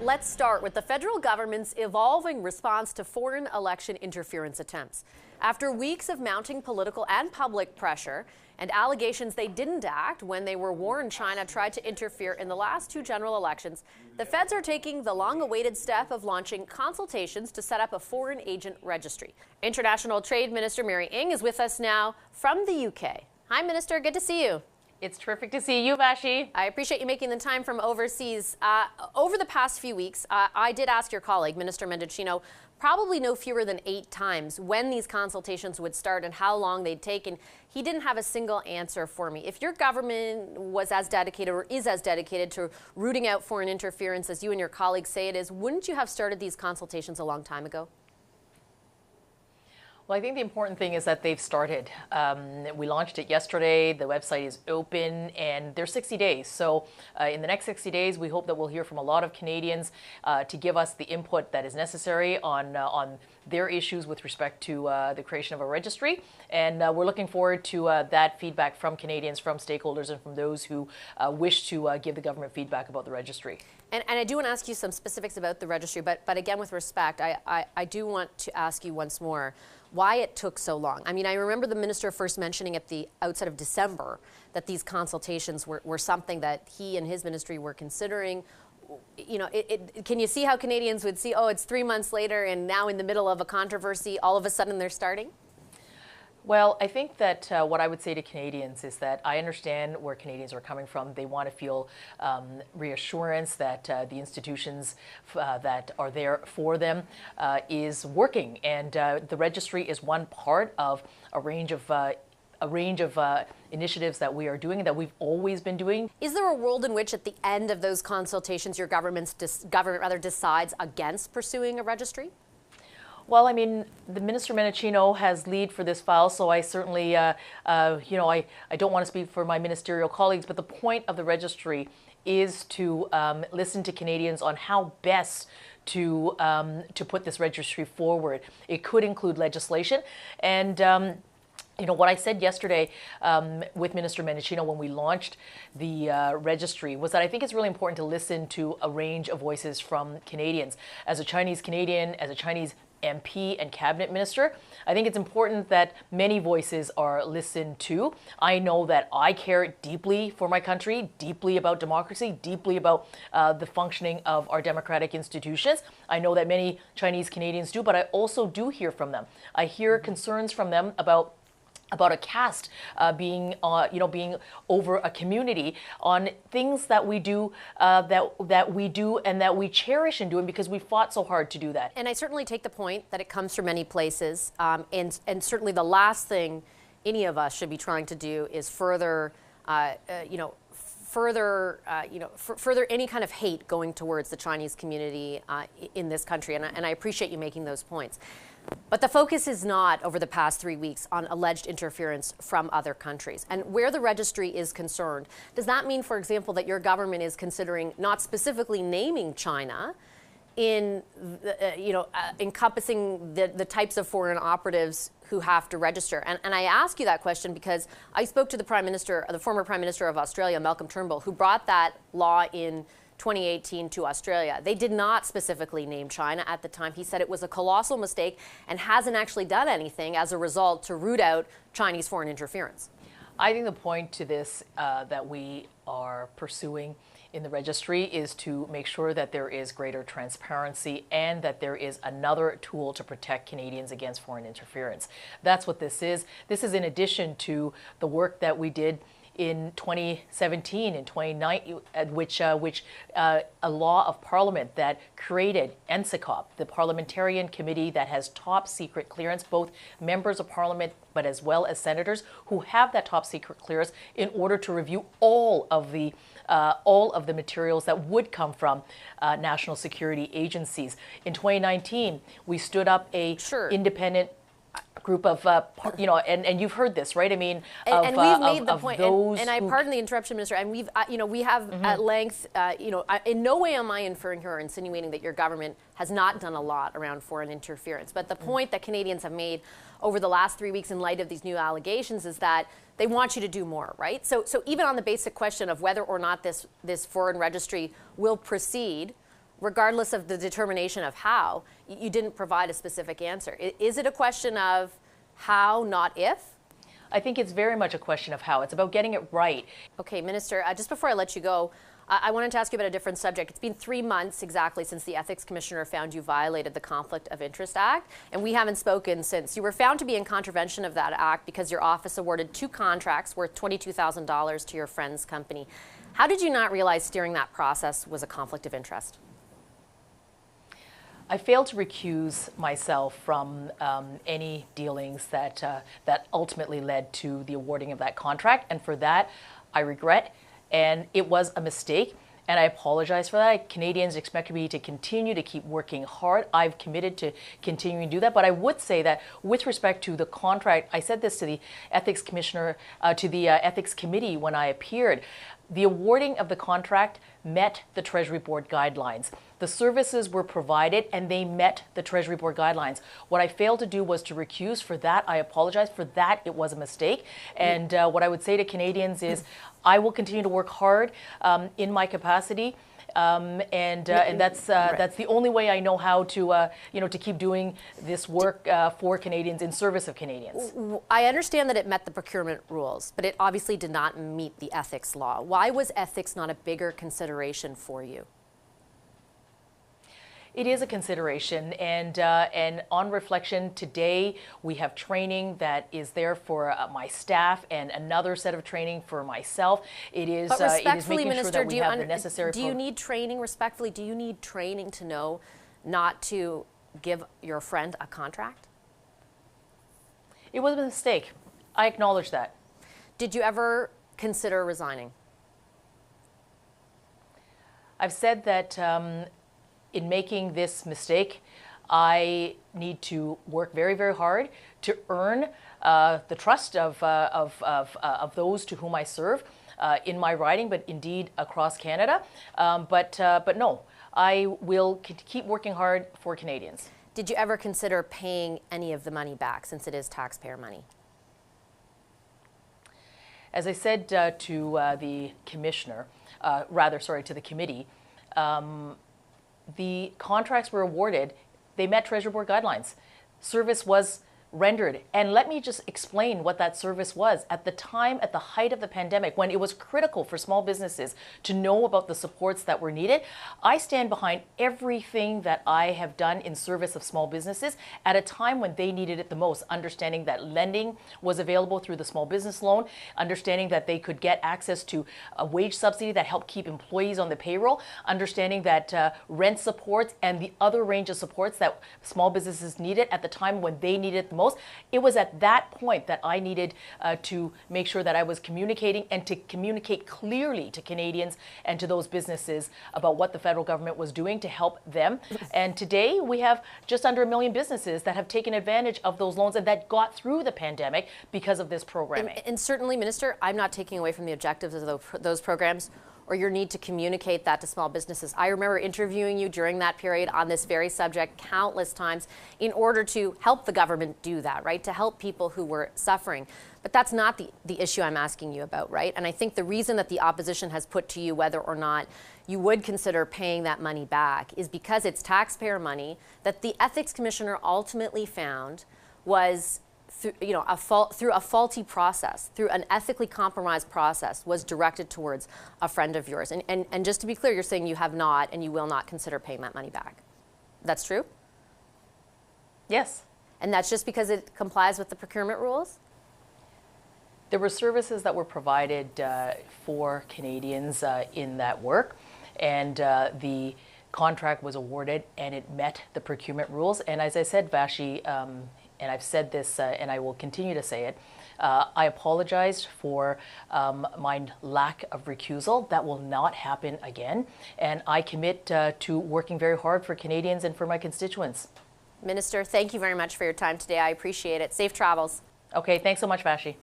Let's start with the federal government's evolving response to foreign election interference attempts. After weeks of mounting political and public pressure and allegations they didn't act when they were warned China tried to interfere in the last two general elections, the feds are taking the long-awaited step of launching consultations to set up a foreign agent registry. International Trade Minister Mary Ng is with us now from the UK. Hi, Minister. Good to see you. It's terrific to see you, Vashi. I appreciate you making the time from overseas. Over the past few weeks, I did ask your colleague, Minister Mendicino, probably no fewer than 8 times when these consultations would start and how long they'd take, and he didn't have a single answer for me. If your government was as dedicated or is as dedicated to rooting out foreign interference as you and your colleagues say it is, wouldn't you have started these consultations a long time ago? Well, I think the important thing is that they've started. We launched it yesterday. The website is open, and there's 60 days. So in the next 60 days, we hope that we'll hear from a lot of Canadians to give us the input that is necessary on their issues with respect to the creation of a registry. And we're looking forward to that feedback from Canadians, from stakeholders, and from those who wish to give the government feedback about the registry. And I do want to ask you some specifics about the registry, but again, with respect, I do want to ask you once more why it took so long. I mean, I remember the minister first mentioning at the outset of December that these consultations were something that he and his ministry were considering. You know, can you see how Canadians would see, oh, it's 3 months later and now in the middle of a controversy, all of a sudden they're starting? Well, I think that what I would say to Canadians is that I understand where Canadians are coming from. They want to feel reassurance that the institutions that are there for them is working. And the registry is one part of a range of initiatives that we are doing and that we've always been doing. Is there a world in which at the end of those consultations your government decides against pursuing a registry? Well, I mean, the Minister Mendicino has lead for this file, so I certainly, I don't want to speak for my ministerial colleagues, but the point of the registry is to listen to Canadians on how best to put this registry forward. It could include legislation, and you know, what I said yesterday with Minister Mendicino when we launched the registry was that I think it's really important to listen to a range of voices from Canadians. As a Chinese Canadian, as a Chinese MP and cabinet minister, I think it's important that many voices are listened to. I know that I care deeply for my country, deeply about democracy, deeply about the functioning of our democratic institutions. I know that many Chinese Canadians do, but I also do hear from them. I hear concerns from them about a caste being over a community on things that we do that we do and that we cherish in doing because we fought so hard to do that. And I certainly take the point that it comes from many places, and certainly the last thing any of us should be trying to do is further any kind of hate going towards the Chinese community in this country, and I appreciate you making those points. But the focus is not, over the past 3 weeks, on alleged interference from other countries. And where the registry is concerned, does that mean, for example, that your government is considering not specifically naming China in, encompassing the types of foreign operatives who have to register? And I ask you that question because I spoke to the former Prime Minister of Australia, Malcolm Turnbull, who brought that law in 2018 to Australia. They did not specifically name China at the time. He said it was a colossal mistake and hasn't actually done anything as a result to root out Chinese foreign interference. I think the point to this that we are pursuing in the registry is to make sure that there is greater transparency and that there is another tool to protect Canadians against foreign interference. That's what this is. This is in addition to the work that we did in 2017 and 2019, which a law of Parliament that created NCCOP, the parliamentarian committee that has top secret clearance, both members of Parliament but as well as senators who have that top secret clearance in order to review all of the materials that would come from national security agencies. In 2019, we stood up a independent group of, and you've heard this, right? I mean, and we've made the point, and I pardon the interruption, Minister, and we've, we have at length, in no way am I inferring here or insinuating that your government has not done a lot around foreign interference. But the point that Canadians have made over the last 3 weeks in light of these new allegations is that they want you to do more, right? So even on the basic question of whether or not this foreign registry will proceed, regardless of the determination of how, you didn't provide a specific answer. Is it a question of how, not if? I think it's very much a question of how. It's about getting it right. Okay, Minister, just before I let you go, I wanted to ask you about a different subject. It's been 3 months exactly since the Ethics Commissioner found you violated the Conflict of Interest Act, and we haven't spoken since. You were found to be in contravention of that act because your office awarded 2 contracts worth $22,000 to your friend's company. How did you not realize steering that process was a conflict of interest? I failed to recuse myself from any dealings that ultimately led to the awarding of that contract, and for that, I regret. And it was a mistake, and I apologize for that. Canadians expect me to continue to keep working hard. I've committed to continuing to do that. But I would say that with respect to the contract, I said this to the Ethics Commissioner, to the Ethics Committee when I appeared. The awarding of the contract met the Treasury Board guidelines. The services were provided and they met the Treasury Board guidelines. What I failed to do was to recuse. For that, I apologize. For that, it was a mistake. And what I would say to Canadians is I will continue to work hard in my capacity. And that's the only way I know how to to keep doing this work for Canadians, in service of Canadians. I understand that it met the procurement rules, but it obviously did not meet the ethics law. Why was ethics not a bigger consideration for you? It is a consideration, and on reflection, today we have training that is there for my staff and another set of training for myself. It is making Minister, sure that we have the necessary. Do you need training, respectfully, do you need training to know not to give your friend a contract? It was a mistake. I acknowledge that. Did you ever consider resigning? I've said that in making this mistake, I need to work very, very hard to earn the trust of those to whom I serve in my riding, but indeed across Canada. But no, I will keep working hard for Canadians. Did you ever consider paying any of the money back, since it is taxpayer money? As I said to the commissioner, to the committee, the contracts were awarded, they met Treasury Board guidelines. Service was rendered. And let me just explain what that service was. At the time, at the height of the pandemic, when it was critical for small businesses to know about the supports that were needed, I stand behind everything that I have done in service of small businesses at a time when they needed it the most, understanding that lending was available through the small business loan, understanding that they could get access to a wage subsidy that helped keep employees on the payroll, understanding that rent supports and the other range of supports that small businesses needed at the time when they needed it the most. It was at that point that I needed to make sure that I was communicating and to communicate clearly to Canadians and to those businesses about what the federal government was doing to help them. And today we have just under 1 million businesses that have taken advantage of those loans and that got through the pandemic because of this programming. And certainly, Minister, I'm not taking away from the objectives of those programs or your need to communicate that to small businesses. I remember interviewing you during that period on this very subject countless times in order to help the government do that, right? To help people who were suffering. But that's not the issue I'm asking you about, right? And I think the reason that the opposition has put to you whether or not you would consider paying that money back is because it's taxpayer money that the Ethics Commissioner ultimately found was through a faulty process, through an ethically compromised process, was directed towards a friend of yours. And just to be clear, you're saying you have not and you will not consider paying that money back. That's true? Yes. And that's just because it complies with the procurement rules? There were services that were provided for Canadians in that work, and the contract was awarded and it met the procurement rules. And as I said, Vashi, and I've said this and I will continue to say it, I apologized for my lack of recusal. That will not happen again. And I commit to working very hard for Canadians and for my constituents. Minister, thank you very much for your time today. I appreciate it. Safe travels. Okay, thanks so much, Vashi.